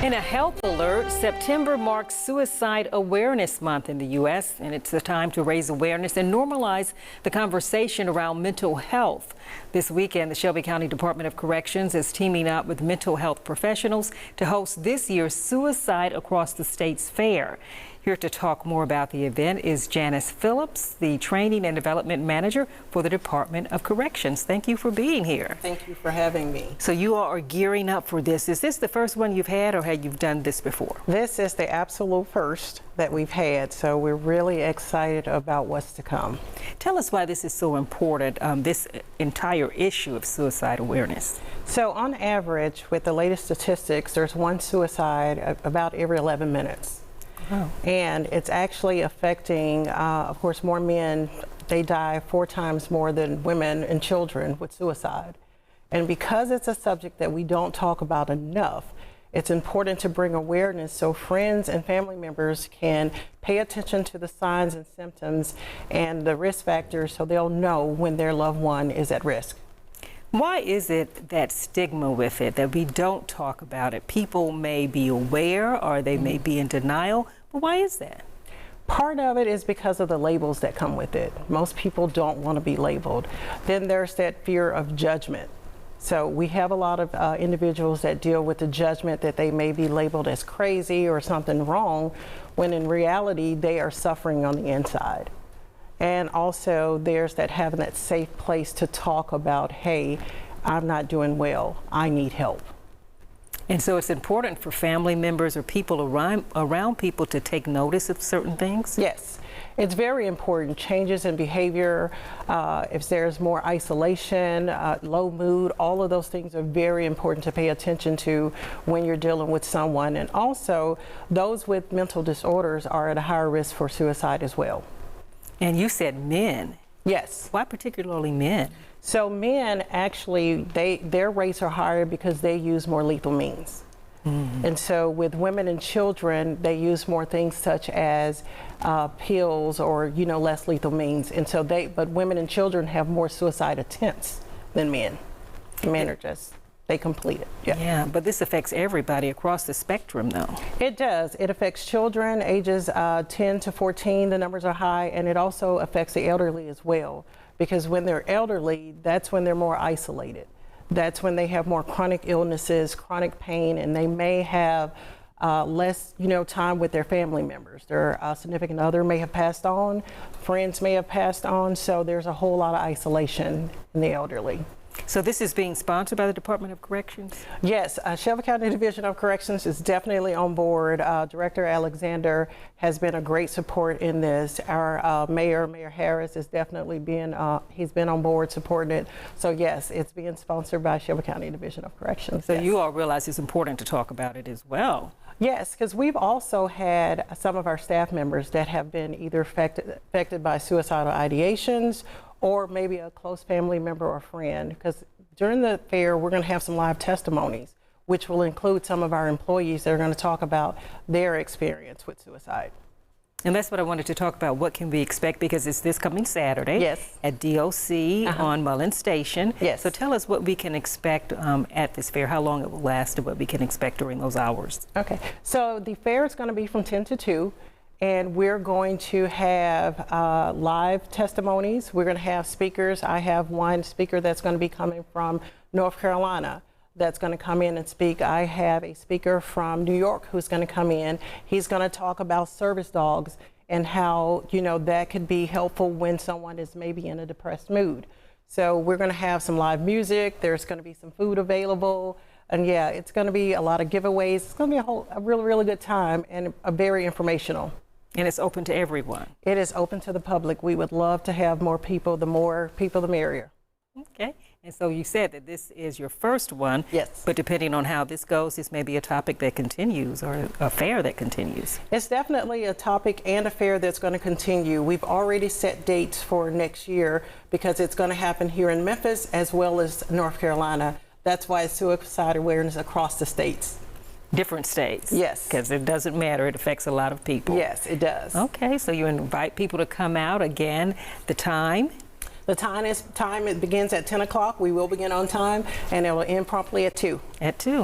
In a health alert, September marks Suicide Awareness Month in the U.S., and it's a time to raise awareness and normalize the conversation around mental health. This weekend, the Shelby County Department of Corrections is teaming up with mental health professionals to host this year's Suicide Across the States Fair. Here to talk more about the event is Janice Phillips, the Training and Development Manager for the Department of Corrections. Thank you for being here. Thank you for having me. So you all are gearing up for this. Is this the first one you've had, or have you done this before? This is the absolute first that we've had, so we're really excited about what's to come. Tell us why this is so important, this entire issue of suicide awareness. So on average, with the latest statistics, there's one suicide about every 11 minutes. Oh. And it's actually affecting, of course, more men. They die 4 times more than women and children with suicide. And because it's a subject that we don't talk about enough, it's important to bring awareness so friends and family members can pay attention to the signs and symptoms and the risk factors so they'll know when their loved one is at risk. Why is it that stigma with it, that we don't talk about it? People may be aware or they may be in denial, but why is that? Part of it is because of the labels that come with it. Most people don't want to be labeled. Then there's that fear of judgment. So we have a lot of individuals that deal with the judgment that they may be labeled as crazy or something wrong, when in reality they are suffering on the inside. And also there's that having that safe place to talk about, hey, I'm not doing well, I need help. And so it's important for family members or people around people to take notice of certain things? Yes, it's very important. Changes in behavior, if there's more isolation, low mood, all of those things are very important to pay attention to when you're dealing with someone. And also, those with mental disorders are at a higher risk for suicide as well. And you said men. Yes. Why particularly men? So men actually, their rates are higher because they use more lethal means. Mm-hmm. And so with women and children, they use more things such as pills or, less lethal means. And so but women and children have more suicide attempts than men. Men are just, they complete it. Yeah, but this affects everybody across the spectrum, though. It does. It affects children ages 10 to 14. The numbers are high, and it also affects the elderly as well. Because when they're elderly, that's when they're more isolated. That's when they have more chronic illnesses, chronic pain, and they may have less, time with their family members. Their significant other may have passed on, friends may have passed on, so there's a whole lot of isolation in the elderly. So this is being sponsored by the Department of Corrections? Yes, Shelby County Division of Corrections is definitely on board. Director Alexander has been a great support in this. Our Mayor Harris, has definitely been, he's been on board supporting it. So yes, it's being sponsored by Shelby County Division of Corrections. So yes. You all realize it's important to talk about it as well. Yes, because we've also had some of our staff members that have been either affected by suicidal ideations or maybe a close family member or friend, because during the fair we're going to have some live testimonies, which will include some of our employees that are going to talk about their experience with suicide. And that's what I wanted to talk about. What can we expect? Because it's this coming Saturday. Yes. At DOC on Mullen Station. Yes. So tell us what we can expect at this fair, how long it will last, and what we can expect during those hours. Okay, so the fair is going to be from 10 to 2. And we're going to have live testimonies. We're going to have speakers. I have one speaker that's going to be coming from North Carolina that's going to come in and speak. I have a speaker from New York who's going to come in. He's going to talk about service dogs and how, that could be helpful when someone is maybe in a depressed mood. So we're going to have some live music. There's going to be some food available. And yeah, it's going to be a lot of giveaways. It's going to be a really, really good time and a very informational. And it's open to everyone? It is open to the public. We would love to have more people. The more people, the merrier. Okay. And so you said that this is your first one. Yes. But depending on how this goes, this may be a topic that continues or a fair that continues. It's definitely a topic and a fair that's going to continue. We've already set dates for next year because it's going to happen here in Memphis as well as North Carolina. That's why it's suicide awareness across the states. Different states? Yes. Because it doesn't matter. It affects a lot of people. Yes, it does. Okay, so you invite people to come out. Again, the time? The time it begins at 10 o'clock. We will begin on time, and it will end promptly at 2. At 2.